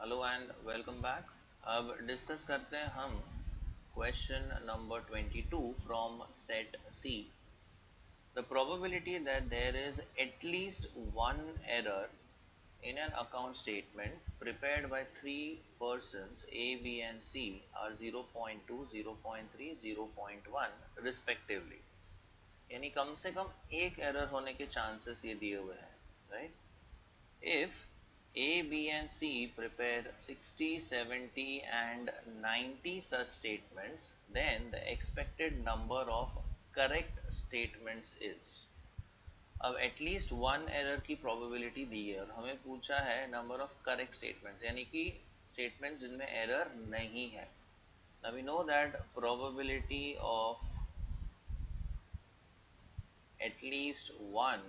Hello and welcome back. अब discuss करते हैं हम question number 22 from set C. The probability that there is at least one error in an account statement prepared by three persons A, B and C are 0.2, 0.3, 0.1 respectively। यानी कम से कम एक error होने के chances ये दिए हुए हैं, right. If A, B and C prepare 60, 70 and 90 such statements, then the expected number of correct statements is। अब एटलीस्ट वन एरर की प्रोबेबिलिटी दी है और हमें पूछा है नंबर ऑफ करेक्ट स्टेटमेंट्स, यानी कि स्टेटमेंट्स जिनमें एरर नहीं है। Now we know that probability of at least one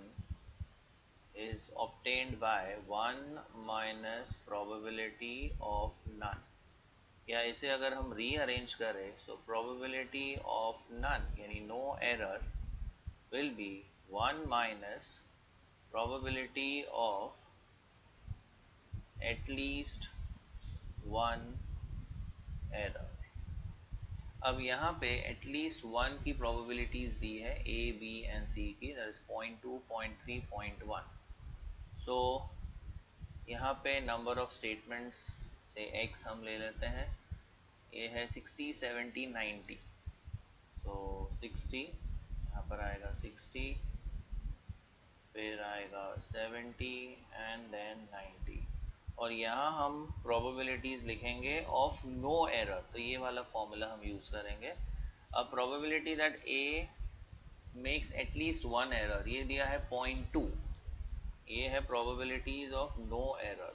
is obtained by 1 minus probability of none। या इसे अगर हम रीअरेंज करें so probability of none यानी no error will be 1 minus probability of at least one error। अब यहाँ पे at least one की प्रोबेबिलिटीज दी है ए बी एंड सी की, दैट इज 0.2, 0.3, 0.1। सो यहाँ पे नंबर ऑफ स्टेटमेंट्स से x हम ले लेते हैं, ये है 60, 70, 90। तो 60 यहाँ पर आएगा 60, फिर आएगा 70 एंड देन 90। और यहाँ हम प्रोबेबिलिटीज लिखेंगे ऑफ नो एरर, तो ये वाला फॉर्मूला हम यूज करेंगे। अब probability that A makes at least one error ये दिया है 0.2, ये है प्रोबेबिलिटीज ऑफ नो एरर।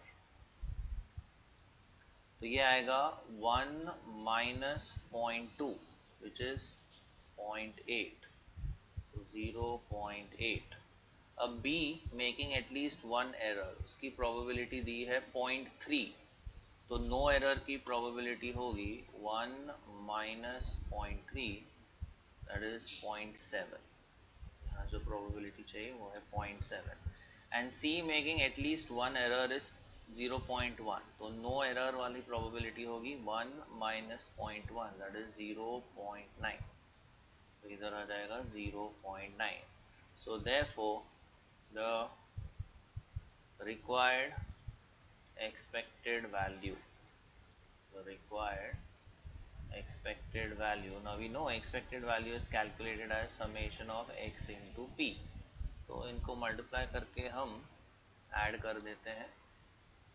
तो ये आएगा 1 माइनस 0.2 विच इज 0.8, तो 0.8। अब B making at least one error, उसकी प्रोबेबिलिटी दी है 0.3, तो नो एरर की प्रोबेबिलिटी होगी 1 माइनस 0.3 दैट इज 0.7। यहाँ जो प्रोबेबिलिटी चाहिए वो है 0.7। And C making at least one error is 0.1, तो नो एरर वाली प्रोबेबिलिटी होगी 1 माइनस 0.1 दैट इज 0.9। तो इधर आ जाएगा 0.9। So therefore the required expected value, the required expected value, now we know expected value is calculated as summation of x into p। तो इनको multiply करके हम ऐड कर देते हैं,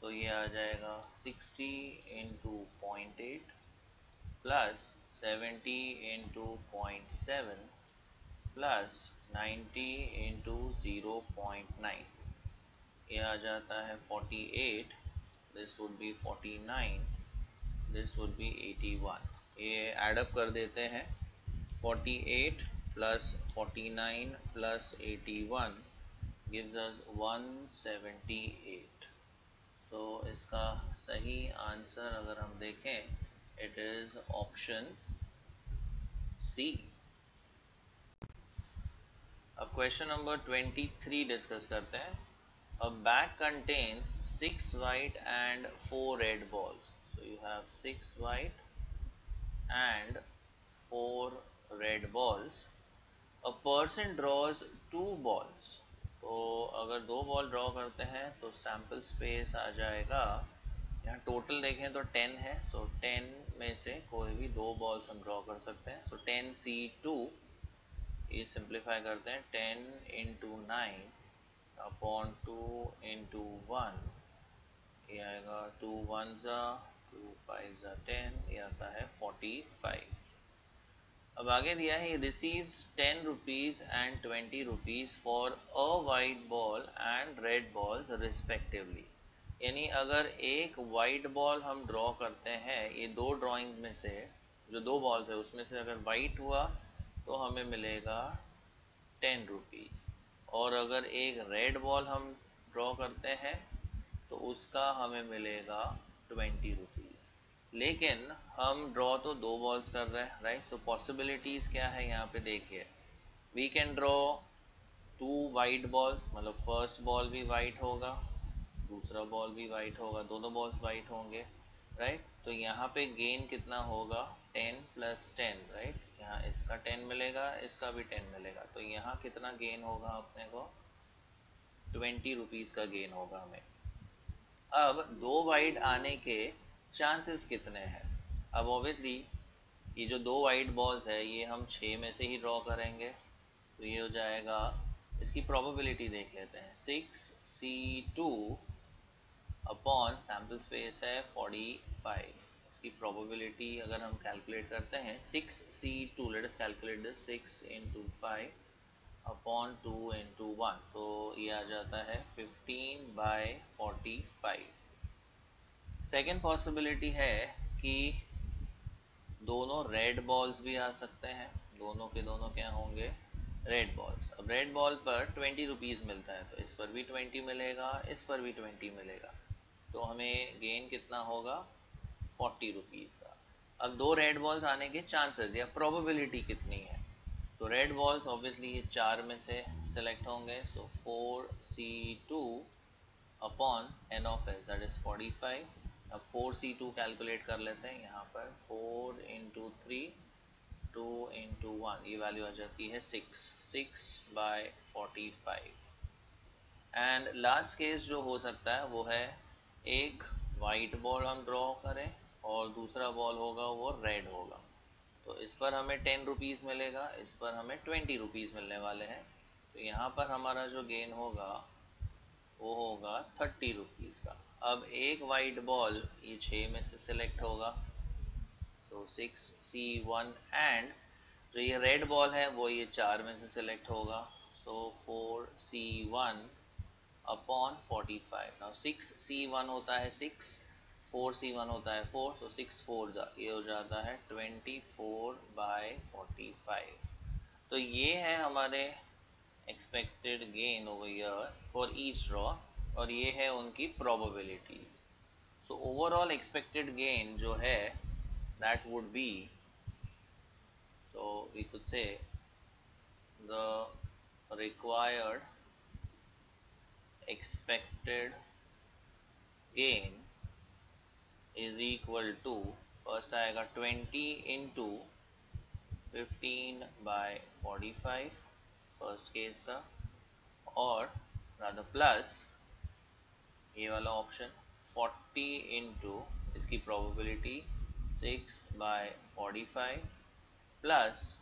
तो ये आ जाएगा 60 into 0.8 plus 70 into 0.7 plus 90 into 0.9, ये आ जाता है 48, this would be 49, this would be 81। ये एडअप कर देते हैं, 48 प्लस 49 प्लस 81 गिव्स अस 178। तो इसका सही आंसर अगर हम देखें इट इज ऑप्शन सी। अब क्वेश्चन नंबर 23 डिस्कस करते हैं। A bag contains 6 white and 4 red balls. So you have 6 white and 4 red balls. A person draws 2 balls. तो अगर 2 बॉल ड्रॉ करते हैं तो सैम्पल स्पेस आ जाएगा, यहाँ टोटल देखें तो 10 है, सो 10 में से कोई भी 2 बॉल्स हम ड्रॉ कर सकते हैं। सो 10C2, ये सिंप्लीफाई करते हैं, 10 इंटू 9 अपॉन 2 इंटू 1, ये आएगा 2 1 ज़ा 2 5 ज़ा 10, ये आता है 45। अब आगे दिया है receives 10 rupees and 20 rupees for a white ball and red ball respectively. यानी अगर एक वाइट बॉल हम ड्रॉ करते हैं, ये दो ड्राइंग में से जो 2 बॉल्स है उसमें से अगर वाइट हुआ तो हमें मिलेगा 10 रुपीज़, और अगर एक रेड बॉल हम ड्रॉ करते हैं तो उसका हमें मिलेगा 20 रुपीज़। लेकिन हम ड्रॉ तो 2 बॉल्स कर रहे हैं, राइट। सो पॉसिबिलिटीज़ क्या है यहाँ पे देखिए, we can draw 2 white balls, मतलब फर्स्ट बॉल भी वाइट होगा, दूसरा बॉल भी वाइट होगा, दोनों बॉल्स वाइट होंगे, राइट। तो यहाँ पे गेन कितना होगा 10 + 10, राइट। यहाँ इसका 10 मिलेगा, इसका भी 10 मिलेगा, तो यहाँ कितना गेन होगा अपने को 20 रुपीज़ का गेन होगा हमें। अब दो वाइट आने के चांसेस कितने हैं? अब ऑब्वियसली ये जो दो वाइट बॉल्स है ये हम 6 में से ही ड्रॉ करेंगे, तो ये हो जाएगा, इसकी प्रोबेबिलिटी देख लेते हैं, 6C2 अपॉन सैम्पल स्पेस है 45। इसकी प्रोबेबिलिटी अगर हम कैलकुलेट करते हैं 6C2, let us calculate this, 6 × 5 upon 2 × 1, तो ये आ जाता है 15/45। सेकेंड पॉसिबिलिटी है कि दोनों रेड बॉल्स भी आ सकते हैं, दोनों के दोनों क्या होंगे रेड बॉल्स। अब रेड बॉल पर 20 रुपीज़ मिलता है, तो इस पर भी 20 मिलेगा, इस पर भी 20 मिलेगा, तो हमें गेन कितना होगा 40 रुपीज़ का। अब दो रेड बॉल्स आने के चांसेस या प्रोबेबिलिटी कितनी है, तो रेड बॉल्स ऑब्वियसली ये 4 में से सेलेक्ट होंगे, सो 4C2 upon n(s) that is 45। अब 4C2 कैलकुलेट कर लेते हैं, यहाँ पर 4 × 3 2 × 1, ये वैल्यू आ जाती है 6/45। एंड लास्ट केस जो हो सकता है वो है एक वाइट बॉल हम ड्रॉ करें और दूसरा बॉल होगा वो रेड होगा, तो इस पर हमें 10 रुपीज़ मिलेगा, इस पर हमें 20 रुपीज़ मिलने वाले हैं, तो यहाँ पर हमारा जो गेन होगा वो होगा 30 रुपीज़ का। अब एक वाइट बॉल ये 6 में से सिलेक्ट होगा, तो 6C1, एंड जो ये रेड बॉल है वो ये 4 में से सिलेक्ट होगा, सो 4C1 अपॉन 45। नाउ 6C1 होता है 6, 4C1 होता है 4, सो 6 4 ये हो जाता है 24/45। तो ये है हमारे expected gain over here for each draw, और ये है उनकी probabilities. So overall expected gain जो है that would be, so we could say the required expected gain is equal to, first आएगा 20 × 15/45 फर्स्ट केस का, और rather प्लस ये वाला ऑप्शन 40 × इसकी probability 6/45 plus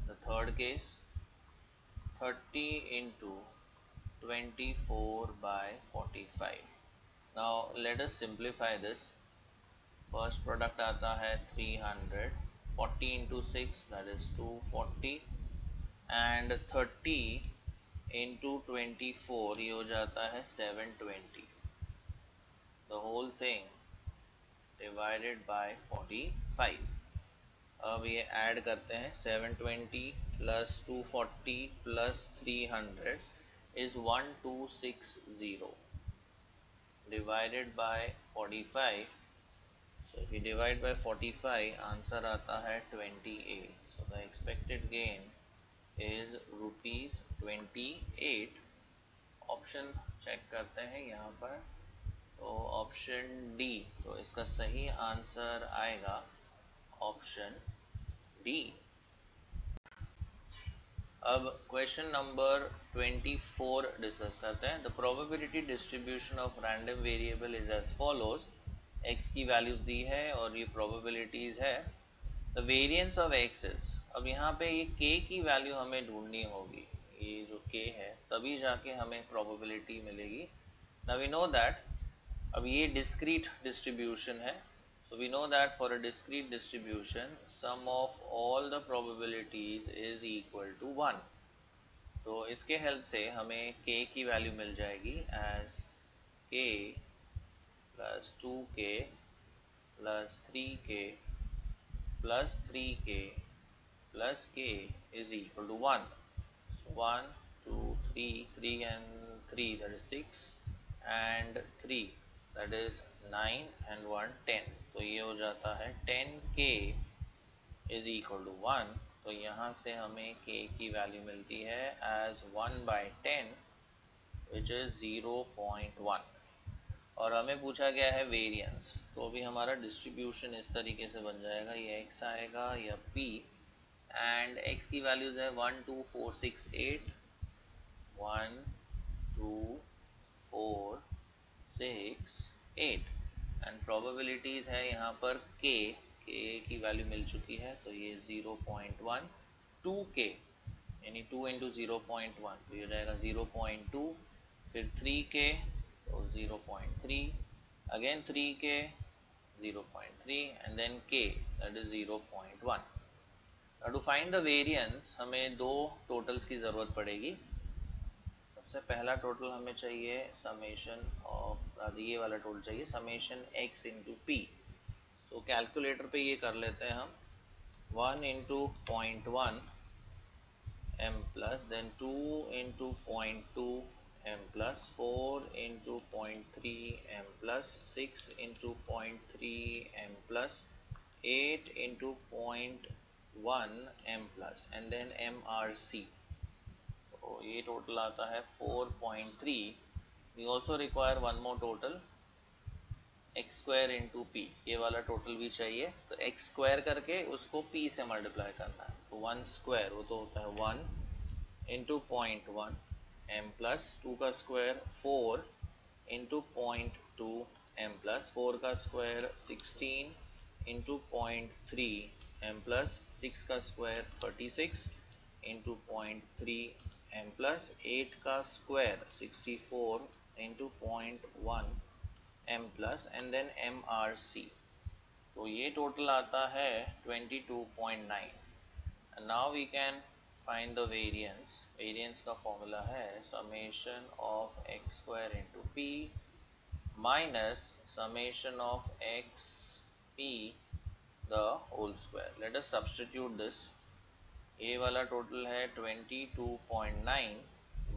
the third case 30 × 24/45। Now let us simplify this. First product आता है 300, 40 × 6 that is 240, and 30 × 24 ये हो जाता है 720, the whole thing divided by 45। अब ये ऐड करते हैं, 720 + 240 + 300 is 1260 divided by 45, so if you divide by 45 answer आता है 28, so the expected gain is ₹28। Option check करते हैं यहाँ पर, तो ऑप्शन डी, तो इसका सही आंसर आएगा ऑप्शन डी। अब क्वेश्चन नंबर 24 डिस्कस करते हैं। The probability distribution of random variable is as follows. X की वैल्यूज दी है और ये प्रोबेबिलिटीज है। द वेरिएंस ऑफ एक्सेस, अब यहाँ पे ये के की वैल्यू हमें ढूंढनी होगी, ये जो के है तभी जाके हमें प्रोबेबिलिटी मिलेगी। नाउ वी नो दैट, अब ये डिस्क्रीट डिस्ट्रीब्यूशन है, so we know that for a discrete distribution sum of all the probabilities is equal to 1। तो इसके हेल्प से हमें k की वैल्यू मिल जाएगी as k + 2k + 3k + 3k + k is equal to 1। So 1 2 3 3 and 3 that is 6 and 3 that is 9 and 1 10, तो ये हो जाता है 10k is equal to 1। तो यहाँ से हमें k की वैल्यू मिलती है as 1/10 which is 0.1। और हमें पूछा गया है वेरिएंस, तो अभी हमारा डिस्ट्रीब्यूशन इस तरीके से बन जाएगा, ये x आएगा या p, एंड x की वैल्यूज है 1 2 4 6 8, 1 2 4 6 8, एंड प्रोबेबिलिटीज है यहाँ पर k की वैल्यू मिल चुकी है, तो ये 0.1, 2k यानी 2 इंटू 0.1, तो ये रहेगा 0.2, फिर 3k तो 0.3, again 3k 0.3, and then k, that is 0.1. Now to find the variance हमें दो टोटल्स की ज़रूरत पड़ेगी। सबसे पहला टोटल हमें चाहिए समेशन ऑफ, ये वाला टोटल चाहिए समेशन x इंटू पी। तो कैलकुलेटर पे ये कर लेते हैं हम, 1 into 0.1 m plus, then 2 into 0.2 m plus, 4 into 0.3 m plus, 6 into 0.3 m plus, 8 into 0.1 m plus, and then MRC. तो ये टोटल आता है 4.3. We also require one more total, x square into p, ये वाला टोटल भी चाहिए, तो x square करके उसको p से मल्टीप्लाई करना है, तो 1 स्क्वायर वो तो होता है 1 इंटू 0.1 m प्लस, 2 का स्क्वायर 4 इंटू 0.2 m प्लस, 4 का स्क्वायर 16 इंटू 0.3 m प्लस, 6 का स्क्वायर 36 इंटू 0.3 m प्लस, 8 का square 64 into 0.1 m plus, and then MRC. तो ये टोटल आता है 22.9, and now we can find the variance. Variance का formula है summation of x square into p minus summation of x p the whole square. Let us substitute this. ये वाला total है 22.9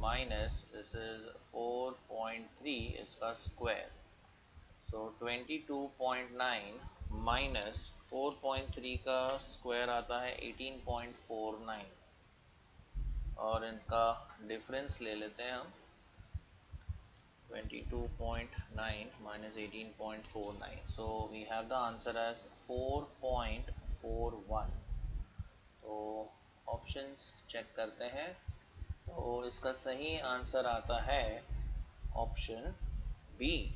minus this is 4.3 इसका square, so 22.9 minus 4.3 का square आता है 18.49, और इनका डिफरेंस ले लेते हैं हम, 22.9 minus 18.49, so we have the answer as 4.41. तो ऑप्शंस चेक करते हैं, तो इसका सही आंसर आता है ऑप्शन बी,